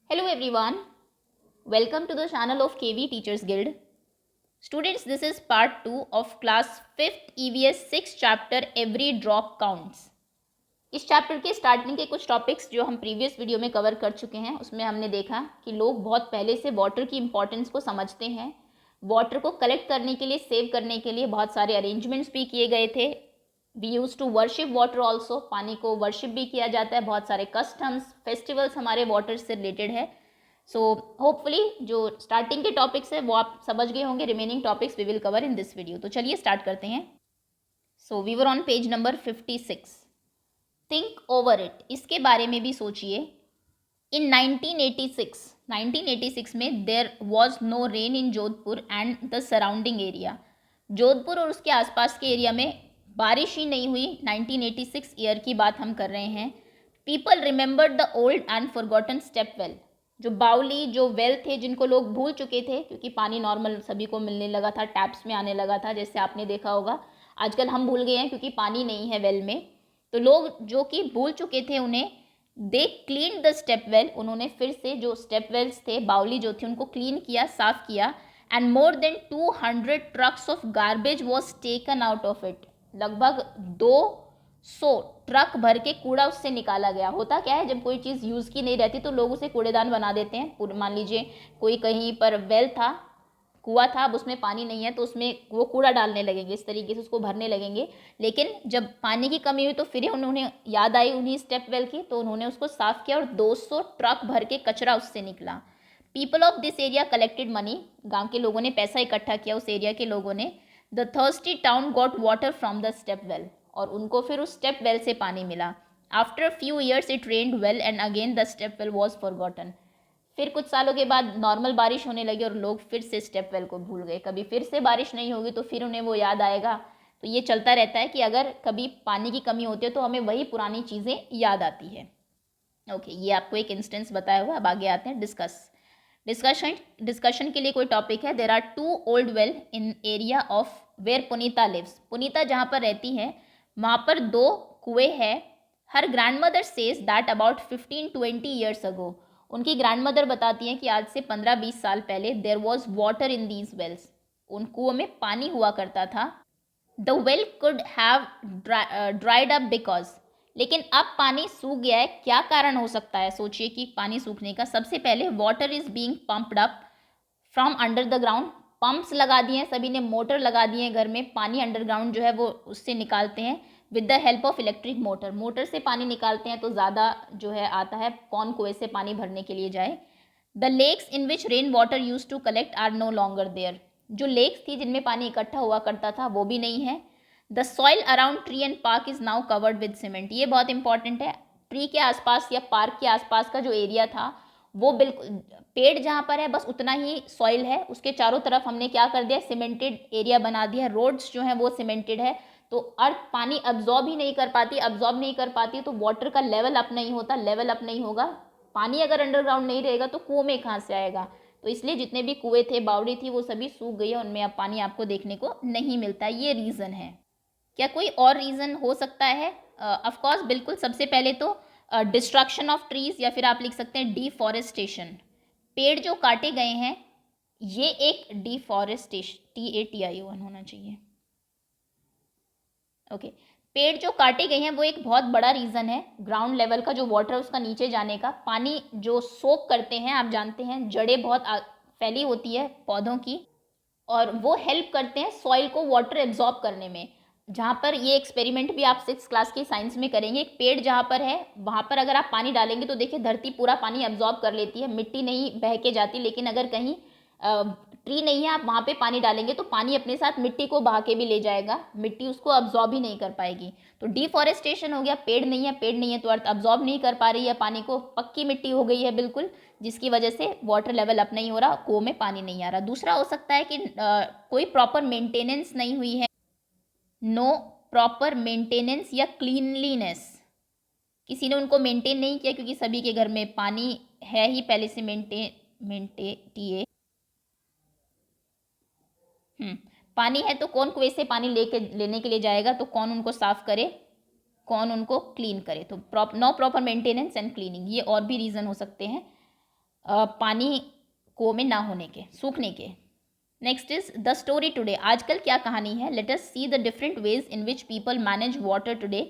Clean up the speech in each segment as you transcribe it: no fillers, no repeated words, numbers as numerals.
Hello everyone, welcome to the channel of KV Teachers Guild. Students, this is part 2 of class 5th EVS 6 chapter Every Drop Counts. इस chapter के starting के कुछ topics जो हम previous video में cover कर चुके हैं उसमें हमने देखा कि लोग बहुत पहले से वाटर की इंपॉर्टेंस को समझते हैं। वाटर को कलेक्ट करने के लिए, सेव करने के लिए बहुत सारे अरेंजमेंट्स भी किए गए थे। We use to worship water also, पानी को वर्शिप भी किया जाता है। बहुत सारे कस्टम्स, फेस्टिवल्स हमारे वाटर से रिलेटेड है। सो होपफुली जो स्टार्टिंग के टॉपिक्स है वो आप समझ गए होंगे। Remaining topics we will cover in this video. तो चलिए स्टार्ट करते हैं। So we were on page number 56। Think over it, इसके बारे में भी सोचिए। इन 1986 में there was no rain in Jodhpur and the surrounding area. Jodhpur और उसके आसपास के एरिया में बारिश ही नहीं हुई। 1986 ईयर की बात हम कर रहे हैं। People remember the old and forgotten step well, जो बाउली, जो वेल थे जिनको लोग भूल चुके थे क्योंकि पानी नॉर्मल सभी को मिलने लगा था, टैप्स में आने लगा था, जैसे आपने देखा होगा। आजकल हम भूल गए हैं क्योंकि पानी नहीं है वेल में। तो लोग जो कि भूल चुके थे उन्हें they clean the step well, उन्होंने फिर से जो स्टेप वेल्स थे, बाउली जो थी, उनको क्लीन किया, साफ किया। And more than 200 trucks of garbage was taken out of it. लगभग 200 ट्रक भर के कूड़ा उससे निकाला गया। होता क्या है, जब कोई चीज़ यूज़ की नहीं रहती तो लोग उसे कूड़ेदान बना देते हैं। मान लीजिए कोई कहीं पर वेल था, कुआं था, अब उसमें पानी नहीं है तो उसमें वो कूड़ा डालने लगेंगे, इस तरीके से उसको भरने लगेंगे। लेकिन जब पानी की कमी हुई तो फिर उन्होंने याद आई उन्हीं स्टेप वेल की, तो उन्होंने उसको साफ किया और 200 ट्रक भर के कचरा उससे निकला। People of this area collected money, गांव के लोगों ने पैसा इकट्ठा किया, उस एरिया के लोगों ने। The thirsty town got water from the step well, और उनको फिर उस स्टेप वेल से पानी मिला। After few years it rained well and again the step well was forgotten. फिर कुछ सालों के बाद नॉर्मल बारिश होने लगी और लोग फिर से स्टेप वेल को भूल गए। कभी फिर से बारिश नहीं होगी तो फिर उन्हें वो याद आएगा। तो ये चलता रहता है कि अगर कभी पानी की कमी होती है तो हमें वही पुरानी चीज़ें याद आती है। ओके, ये आपको एक इंस्टेंस बताया हुआ। अब आगे आते हैं डिस्कशन के लिए कोई टॉपिक है। There are 2 old well in area of where Punita lives. Punita जहाँ पर रहती है वहाँ पर 2 कुएँ हैं। Her grandmother says that about 15-20 years ago, उनकी ग्रैंडमदर बताती हैं कि आज से 15-20 साल पहले there was water in these wells, उन कुओं में पानी हुआ करता था। The well could have dried up because, लेकिन अब पानी सूख गया है। क्या कारण हो सकता है? सोचिए कि पानी सूखने का। सबसे पहले water is being pumped up from under the ground. Pumps लगा दिए हैं सभी ने, मोटर लगा दिए हैं घर में, पानी अंडरग्राउंड जो है वो उससे निकालते हैं with the help of electric motor. Motor से पानी निकालते हैं तो ज़्यादा जो है आता है, कौन कुएं से पानी भरने के लिए जाए। The lakes in which rain water use to collect are no longer there, जो लेक्स थी जिनमें पानी इकट्ठा हुआ करता था वो भी नहीं है। The soil around tree and park is now covered with cement, ये बहुत इंपॉर्टेंट है। ट्री के आसपास या पार्क के आसपास का जो एरिया था वो बिल्कुल, पेड़ जहाँ पर है बस उतना ही सॉइल है, उसके चारों तरफ हमने क्या कर दिया, सीमेंटेड एरिया बना दिया। रोड्स जो हैं वो सीमेंटेड है, तो अर्थ पानी अब्जॉर्ब ही नहीं कर पाती। अब्जॉर्ब नहीं कर पाती तो वाटर का लेवल अप नहीं होता। लेवल अप नहीं होगा, पानी अगर अंडरग्राउंड नहीं रहेगा तो कुओं में कहाँ से आएगा। तो इसलिए जितने भी कुएं थे, बावड़ी थी, वो सभी सूख गई है, उनमें अब पानी आपको देखने को नहीं मिलता। ये रीज़न है। क्या कोई और रीज़न हो सकता है? ऑफ कोर्स बिल्कुल। सबसे पहले तो डिस्ट्रक्शन ऑफ ट्रीज, या फिर आप लिख सकते हैं डिफॉरेस्टेशन। पेड़ जो काटे गए हैं ये एक डिफॉरेस्टेशन, TATION होना चाहिए। ओके, पेड़ जो काटे गए हैं वो एक बहुत बड़ा रीज़न है। ग्राउंड लेवल का जो वाटर है उसका नीचे जाने का, पानी जो सोक करते हैं, आप जानते हैं जड़ें बहुत फैली होती है पौधों की, और वो हेल्प करते हैं सॉइल को वाटर एब्जॉर्ब करने में। जहाँ पर ये एक्सपेरिमेंट भी आप 6th क्लास की साइंस में करेंगे। एक पेड़ जहाँ पर है वहाँ पर अगर आप पानी डालेंगे तो देखिए धरती पूरा पानी एब्जॉर्ब कर लेती है, मिट्टी नहीं बह के जाती। लेकिन अगर कहीं ट्री नहीं है, आप वहाँ पे पानी डालेंगे तो पानी अपने साथ मिट्टी को बहा के भी ले जाएगा, मिट्टी उसको अब्जॉर्ब ही नहीं कर पाएगी। तो डिफॉरेस्टेशन हो गया, पेड़ नहीं है, पेड़ नहीं है तो अर्थ अब्जॉर्ब नहीं कर पा रही है पानी को, पक्की मिट्टी हो गई है बिल्कुल, जिसकी वजह से वाटर लेवल अप नहीं हो रहा, कुओं में पानी नहीं आ रहा। दूसरा हो सकता है कि कोई प्रॉपर मेंटेनेंस नहीं हुई है। नो प्रॉपर मेंटेनेंस या क्लीनलीनेस, किसी ने उनको मेंटेन नहीं किया, क्योंकि सभी के घर में पानी है ही पहले से। पानी है तो कौन कुएं से पानी लेने के लिए जाएगा, तो कौन उनको साफ करे, कौन उनको क्लीन करे। तो no proper maintenance and cleaning, ये और भी रीज़न हो सकते हैं। पानी कुओं में ना होने के, सूखने के। Next is the story today, आजकल क्या कहानी है। Let us see the different ways in which people manage water today.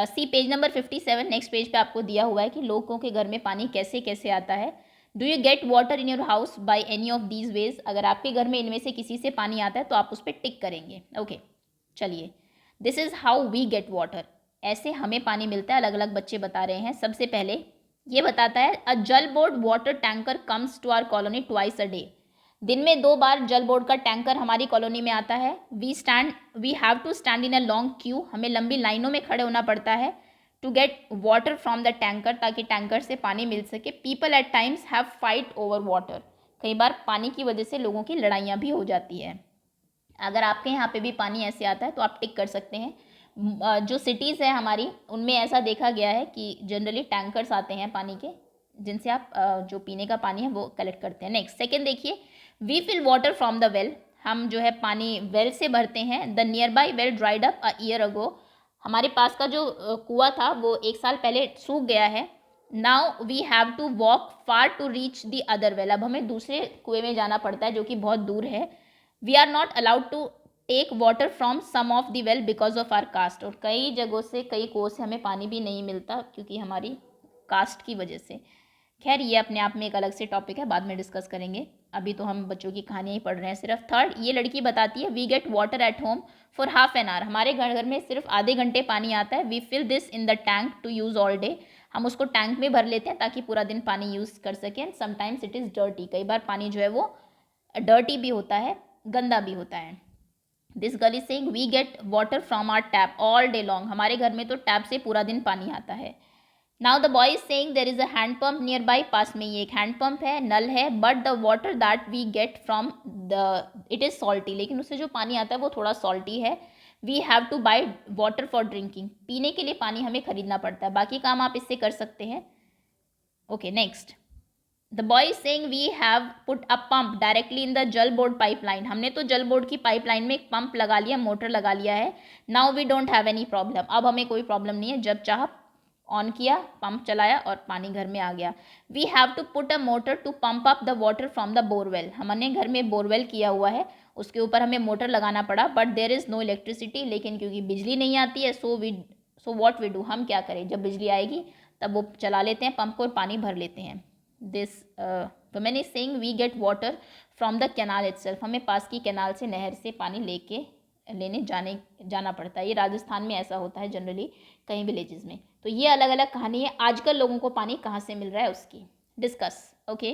See page number 57, next page पे आपको दिया हुआ है कि लोगों के घर में पानी कैसे कैसे आता है। Do you get water in your house by any of these veg, अगर आपके घर में इनमें से किसी से पानी आता है तो आप उस पर टिक करेंगे। ओके चलिए, this is how we get water, ऐसे हमें पानी मिलता है। अलग अलग बच्चे बता रहे हैं। सबसे पहले ये बताता है a Jal board water tanker comes to our colony twice a day, दिन में 2 बार जल बोर्ड का टैंकर हमारी कॉलोनी में आता है। We have to stand in a long queue, हमें लंबी लाइनों में खड़े होना पड़ता है to get water from the tanker, ताकि टैंकर से पानी मिल सके। People at times have fight over water, कई बार पानी की वजह से लोगों की लड़ाइयाँ भी हो जाती है। अगर आपके यहाँ पे भी पानी ऐसे आता है तो आप टिक कर सकते हैं। जो सिटीज़ है हमारी, उनमें ऐसा देखा गया है कि जनरली टैंकर्स आते हैं पानी के, जिनसे आप जो पीने का पानी है वो कलेक्ट करते हैं। नेक्स्ट सेकेंड देखिए, we fill water from the well, हम जो है पानी वेल से भरते हैं। The nearby well dried up a year ago, हमारे पास का जो कुआं था वो 1 साल पहले सूख गया है। Now we have to walk far to reach the other well, अब हमें दूसरे कुएं में जाना पड़ता है जो कि बहुत दूर है। We are not allowed to take water from some of the well because of our caste, और कई जगहों से, कई कुओं से हमें पानी भी नहीं मिलता क्योंकि हमारी कास्ट की वजह से। खैर ये अपने आप में एक अलग से टॉपिक है, बाद में डिस्कस करेंगे। अभी तो हम बच्चों की कहानियाँ ही पढ़ रहे हैं सिर्फ। थर्ड, ये लड़की बताती है we get water at home for half an hour, हमारे घर में सिर्फ आधे घंटे पानी आता है। We fill this in the tank to use all day, हम उसको टैंक में भर लेते हैं ताकि पूरा दिन पानी यूज़ कर सकें। And sometimes it is dirty, कई बार पानी जो है वो डर्टी भी होता है, गंदा भी होता है। This girl is saying we get water from our tap all day long, हमारे घर में तो टैप से पूरा दिन पानी आता है। Now the boy is saying there is a hand pump nearby, पास में ये एक हैंड पम्प है, नल है। But the water that we get from the it is salty, लेकिन उससे जो पानी आता है वो थोड़ा सॉल्टी है। We have to buy water for drinking, पीने के लिए पानी हमें खरीदना पड़ता है, बाकी काम आप इससे कर सकते हैं। Okay next, the boy is saying we have put a pump directly in the Jal board pipeline, हमने तो जल बोर्ड की पाइपलाइन में एक पंप लगा लिया, मोटर लगा लिया है। Now we don't have any problem, अब हमें कोई प्रॉब्लम नहीं है, जब चाह ऑन किया, पंप चलाया और पानी घर में आ गया। We have to put a motor to pump up the water from the borewell, हमने घर में बोरवेल किया हुआ है, उसके ऊपर हमें मोटर लगाना पड़ा। But there is no electricity, लेकिन क्योंकि बिजली नहीं आती है, सो व्हाट वी डू, हम क्या करें, जब बिजली आएगी तब वो चला लेते हैं पंप को और पानी भर लेते हैं। This women is saying we get water from the canal itself, हमें पास की कैनाल से, नहर से पानी लेने जाना पड़ता है। ये राजस्थान में ऐसा होता है जनरली, कई विलेजेस में। तो ये अलग अलग कहानी है, आजकल लोगों को पानी कहाँ से मिल रहा है उसकी discuss. Okay,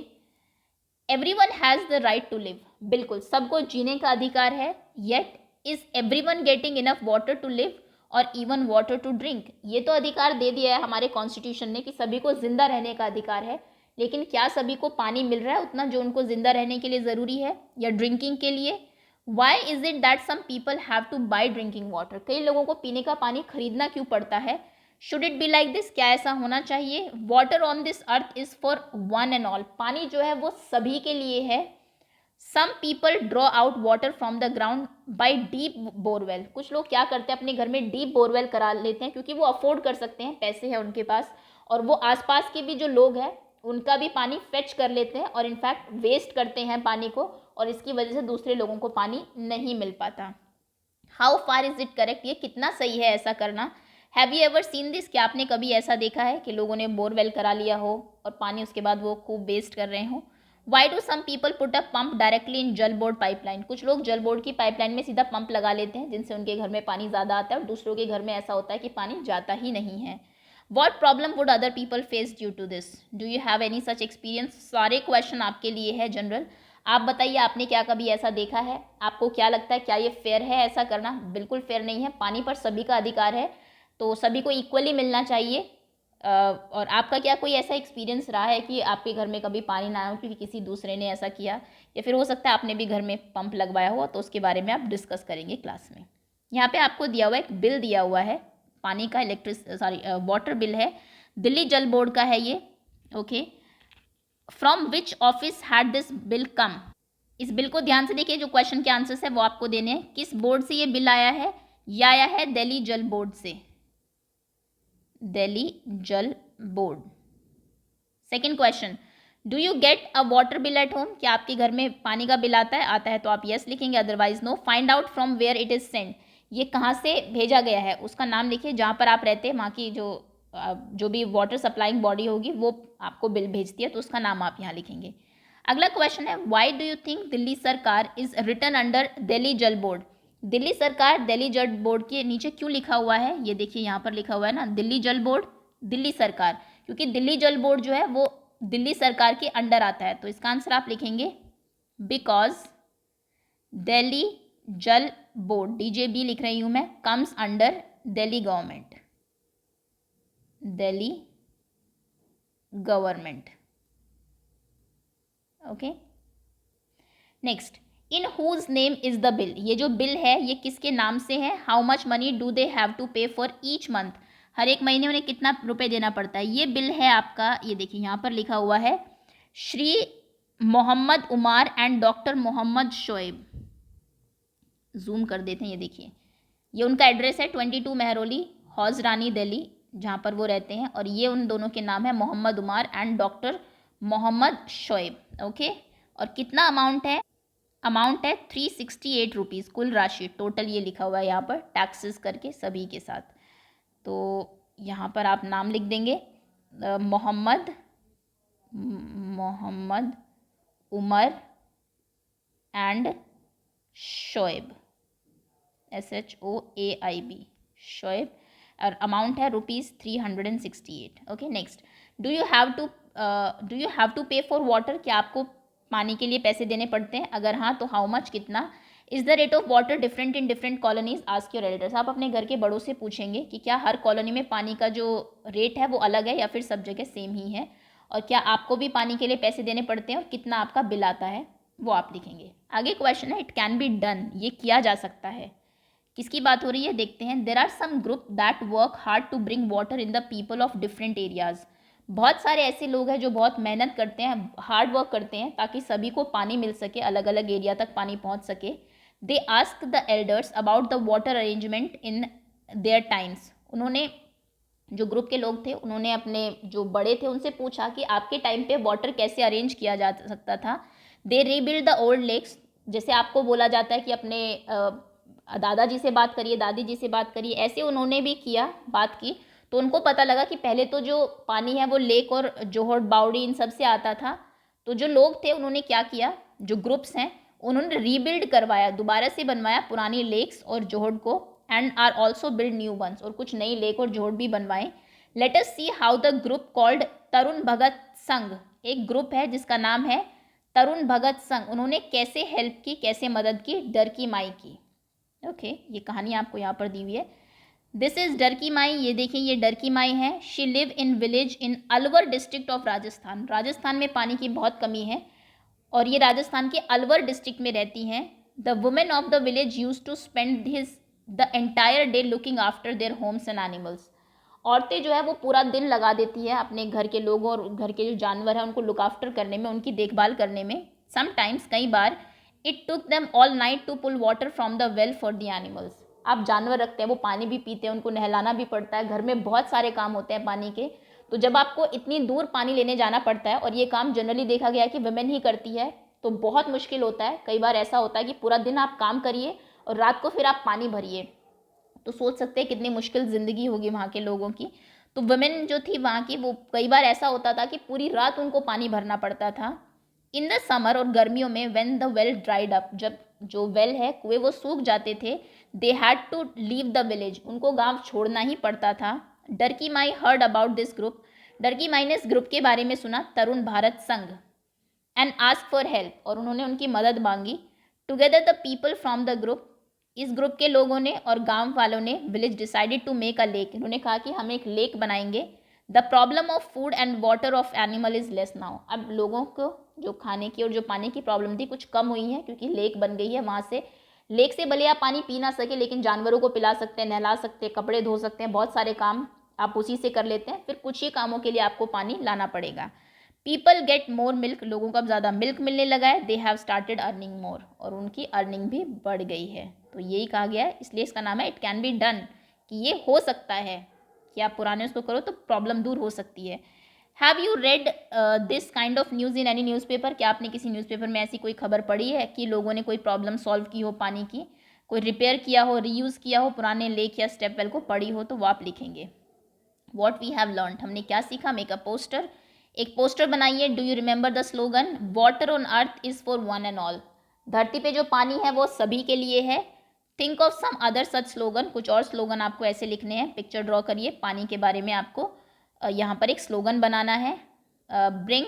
everyone has the right to live, बिल्कुल सबको जीने का अधिकार है। Yet is everyone getting enough water to live और इवन वाटर टू ड्रिंक, ये तो अधिकार दे दिया है हमारे कॉन्स्टिट्यूशन ने कि सभी को जिंदा रहने का अधिकार है, लेकिन क्या सभी को पानी मिल रहा है उतना जो उनको जिंदा रहने के लिए ज़रूरी है या ड्रिंकिंग के लिए। Why is it that some people have to buy drinking water, कई लोगों को पीने का पानी खरीदना क्यों पड़ता है। Should it be like this, क्या ऐसा होना चाहिए। Water on this earth is for one and all, पानी जो है वो सभी के लिए है। Some people draw out water from the ground by deep borewell, कुछ लोग क्या करते हैं अपने घर में डीप बोरवेल करा लेते हैं क्योंकि वो अफोर्ड कर सकते हैं, पैसे हैं उनके पास, और वो आसपास के भी जो लोग हैं उनका भी पानी फेच कर लेते हैं और इनफैक्ट वेस्ट करते हैं पानी को, और इसकी वजह से दूसरे लोगों को पानी नहीं मिल पाता। How far is it correct, ये कितना सही है ऐसा करना। Have you ever seen this, क्या आपने कभी ऐसा देखा है कि लोगों ने बोरवेल करा लिया हो और पानी उसके बाद वो खूब वेस्ट कर रहे हो। Why do some people put a pump directly in Jal board pipeline, कुछ लोग जल बोर्ड की पाइपलाइन में सीधा पंप लगा लेते हैं जिनसे उनके घर में पानी ज़्यादा आता है, और दूसरों के घर में ऐसा होता है कि पानी जाता ही नहीं है। What problem would other people face due to this, do you have any such experience, सारे क्वेश्चन आपके लिए है जनरल। आप बताइए आपने क्या कभी ऐसा देखा है, आपको क्या लगता है क्या ये फेयर है ऐसा करना। बिल्कुल फेयर नहीं है, पानी पर सभी का अधिकार है तो सभी को इक्वली मिलना चाहिए। और आपका क्या कोई ऐसा एक्सपीरियंस रहा है कि आपके घर में कभी पानी ना आया क्योंकि किसी दूसरे ने ऐसा किया, या फिर हो सकता है आपने भी घर में पंप लगवाया हुआ, तो उसके बारे में आप डिस्कस करेंगे क्लास में। यहाँ पे आपको दिया हुआ एक बिल दिया हुआ है, पानी का वाटर बिल है, दिल्ली जल बोर्ड का है ये। Okay, from which office had this bill come, इस बिल को ध्यान से देखिए, जो क्वेश्चन के आंसर्स है वो आपको देने हैं। किस बोर्ड से ये बिल आया है, ये आया है दिल्ली जल बोर्ड से, दिल्ली जल board. Second question, do you get a water bill at home, क्या आपके घर में पानी का बिल आता है? आता है तो आप यस लिखेंगे, otherwise no. Find out from where it is send, ये कहाँ से भेजा गया है, उसका नाम लिखिए, जहाँ पर आप रहते हैं वहाँ की जो भी वाटर सप्लाइंग बॉडी होगी वो आपको बिल भेजती है, तो उसका नाम आप यहाँ लिखेंगे। अगला क्वेश्चन है, why do you think Delhi सरकार इज रिटन अंडर दिल्ली जल बोर्ड, दिल्ली सरकार दिल्ली जल बोर्ड के नीचे क्यों लिखा हुआ है? ये देखिए यहाँ पर लिखा हुआ है ना, दिल्ली जल बोर्ड, दिल्ली सरकार, क्योंकि दिल्ली जल बोर्ड जो है वो दिल्ली सरकार के अंडर आता है, तो इसका आंसर आप लिखेंगे बिकॉज दिल्ली जल बोर्ड, DJB लिख रही हूं मैं, comes under Delhi government, Delhi government. Okay, next, in whose name is the bill, ये जो बिल है ये किसके नाम से है? How much money do they have to pay for each month, हर एक महीने उन्हें कितना रुपए देना पड़ता है? ये बिल है आपका, ये देखिए यहाँ पर लिखा हुआ है Shri Mohammad Umar and doctor Mohammad Shoaib, zoom कर देते हैं, ये देखिए, ये उनका एड्रेस है 22 मेहरौली हौज रानी दिल्ली, जहाँ पर वो रहते हैं, और ये उन दोनों के नाम है Mohammad Umar and doctor Mohammad Shoaib. Okay, और कितना अमाउंट है? अमाउंट है 368 रुपीज़, कुल राशि टोटल ये लिखा हुआ है यहाँ पर, टैक्सेस करके सभी के साथ। तो यहाँ पर आप नाम लिख देंगे मोहम्मद उमर एंड शोएब, SHOAIB, शोएब, और अमाउंट है ₹368। Okay, next, do you have to pay for water, क्या आपको पानी के लिए पैसे देने पड़ते हैं? अगर हाँ तो हाउ मच, कितना? Is the rate of water different in different colonies, ask your elders, आप अपने घर के बड़ों से पूछेंगे कि क्या हर कॉलोनी में पानी का जो रेट है वो अलग है या फिर सब जगह सेम ही है, और क्या आपको भी पानी के लिए पैसे देने पड़ते हैं और कितना आपका बिल आता है, वो आप लिखेंगे। आगे क्वेश्चन है, इट कैन बी डन, ये किया जा सकता है, किसकी बात हो रही है देखते हैं। There are some group that work hard to bring water in the people of different areas, बहुत सारे ऐसे लोग हैं जो बहुत मेहनत करते हैं, हार्ड वर्क करते हैं ताकि सभी को पानी मिल सके, अलग अलग एरिया तक पानी पहुंच सके। They ask the elders about the water arrangement in their times, उन्होंने, जो ग्रुप के लोग थे उन्होंने अपने जो बड़े थे उनसे पूछा कि आपके टाइम पे वाटर कैसे अरेंज किया जा सकता था। दे रीबिल्ड द ओल्ड लेक्स, जैसे आपको बोला जाता है कि अपने दादाजी से बात करिए, दादी जी से बात करिए, ऐसे उन्होंने भी किया, बात की, तो उनको पता लगा कि पहले तो जो पानी है वो लेक और जोहड़ बावड़ी इन सब से आता था। तो जो लोग थे उन्होंने क्या किया, जो ग्रुप्स हैं उन्होंने रीबिल्ड करवाया, दोबारा से बनवाया पुरानी लेक्स और जोहड़ को, and are also build new ones, और कुछ नई लेक और जोहड़ भी बनवाए। Let us see how the group called Tarun Bhagat Sangh, एक ग्रुप है जिसका नाम है तरुण भगत संघ, उन्होंने कैसे हेल्प की, कैसे मदद की डर की माई की। ओके, ये कहानी आपको यहाँ पर दी हुई है। दिस इज डर की माई, ये देखिए ये डर की माई है। She live in village in Alwar district of Rajasthan, Rajasthan में पानी की बहुत कमी है और ये राजस्थान के अलवर डिस्ट्रिक्ट में रहती हैं। The women of the village use to spend his the entire day looking after their homes and animals, औरतें जो है वो पूरा दिन लगा देती है अपने घर के लोगों और घर के जो जानवर हैं उनको लुक आफ्टर करने में, उनकी देखभाल करने में। समटाइम्स, कई बार, it took them all night to pull water from the well for the animals, आप जानवर रखते हैं वो पानी भी पीते हैं, उनको नहलाना भी पड़ता है, घर में बहुत सारे काम होते हैं पानी के, तो जब आपको इतनी दूर पानी लेने जाना पड़ता है और ये काम जनरली देखा गया है कि वुमेन ही करती है, तो बहुत मुश्किल होता है। कई बार ऐसा होता है कि पूरा दिन आप काम करिए और रात को फिर आप पानी भरिए, तो सोच सकते हैं कितनी मुश्किल ज़िंदगी होगी वहाँ के लोगों की। तो वुमेन जो थी वहाँ की, वो कई बार ऐसा होता था कि पूरी रात उनको पानी भरना पड़ता था। इन द समर, और गर्मियों में, when the well dried up, जब जो वेल है, कुएं, वो सूख जाते थे, they had to leave the village, उनको गांव छोड़ना ही पड़ता था। डर की माई हर्ड अबाउट दिस ग्रुप, डर की माई ने इस ग्रुप के बारे में सुना, तरुण भारत संघ, एंड आस्क फॉर हेल्प, और उन्होंने उनकी मदद मांगी। Together the people from the group, इस ग्रुप के लोगों ने और गांव वालों ने, village decided to make a lake, उन्होंने कहा कि हम एक लेक बनाएंगे। The problem of food and water of animal is less now, अब लोगों को जो खाने की और जो पानी की प्रॉब्लम थी कुछ कम हुई है क्योंकि लेक बन गई है। वहाँ से, लेक से भले आप पानी पी ना सके लेकिन जानवरों को पिला सकते हैं, नहला सकते हैं, कपड़े धो सकते हैं, बहुत सारे काम आप उसी से कर लेते हैं। फिर कुछ ही कामों के लिए आपको पानी लाना पड़ेगा। पीपल गेट मोर मिल्क, लोगों को अब ज़्यादा मिल्क मिलने लगा है। They have started earning more, और उनकी अर्निंग भी बढ़ गई है। तो यही कहा गया है, इसलिए इसका नाम है इट कैन बी डन, कि ये हो सकता है कि आप पुराने उसको करो तो प्रॉब्लम दूर हो सकती है। Have you read this kind of news in any newspaper? क्या आपने किसी न्यूज़पेपर में ऐसी कोई खबर पढ़ी है कि लोगों ने कोई प्रॉब्लम सॉल्व की हो पानी की, कोई रिपेयर किया हो, रीयूज़ किया हो पुराने लेक या स्टेप वेल को, पढ़ी हो तो वो आप लिखेंगे। वॉट वी हैव लर्न, हमने क्या सीखा? मेक अ पोस्टर, एक पोस्टर बनाइए। Do you remember the slogan? Water on earth is for one and all, धरती पे जो पानी है वो सभी के लिए है। Think of some other such slogan, कुछ और स्लोगन आपको ऐसे लिखने हैं। पिक्चर ड्रॉ करिए, पानी के बारे में आपको यहाँ पर एक स्लोगन बनाना है। Bring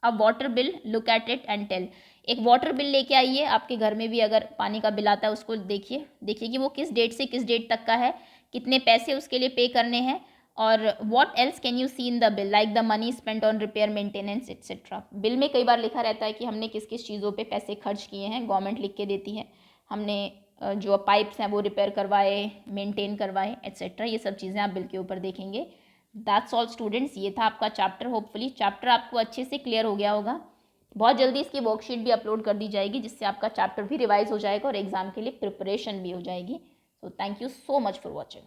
a water bill, look at it and tell, एक वाटर बिल लेके आइए। आपके घर में भी अगर पानी का बिल आता है उसको देखिए कि वो किस डेट से किस डेट तक का है, कितने पैसे उसके लिए पे करने हैं, और what else can you see in the bill, like the money spent on repair maintenance etcetera. Bill में कई बार लिखा रहता है कि हमने किस किस चीज़ों पे पैसे खर्च किए हैं, गवर्नमेंट लिख के देती है। हमने जो पाइप्स हैं वो रिपेयर करवाए, मेंटेन करवाए एट्सेट्रा, ये सब चीज़ें आप बिल के ऊपर देखेंगे। दैट्स ऑल स्टूडेंट्स, ये था आपका चैप्टर। होपफुली चैप्टर आपको अच्छे से क्लियर हो गया होगा। बहुत जल्दी इसकी वर्कशीट भी अपलोड कर दी जाएगी, जिससे आपका चैप्टर भी रिवाइज हो जाएगा और एग्जाम के लिए प्रिपरेशन भी हो जाएगी। So thank you so much for watching.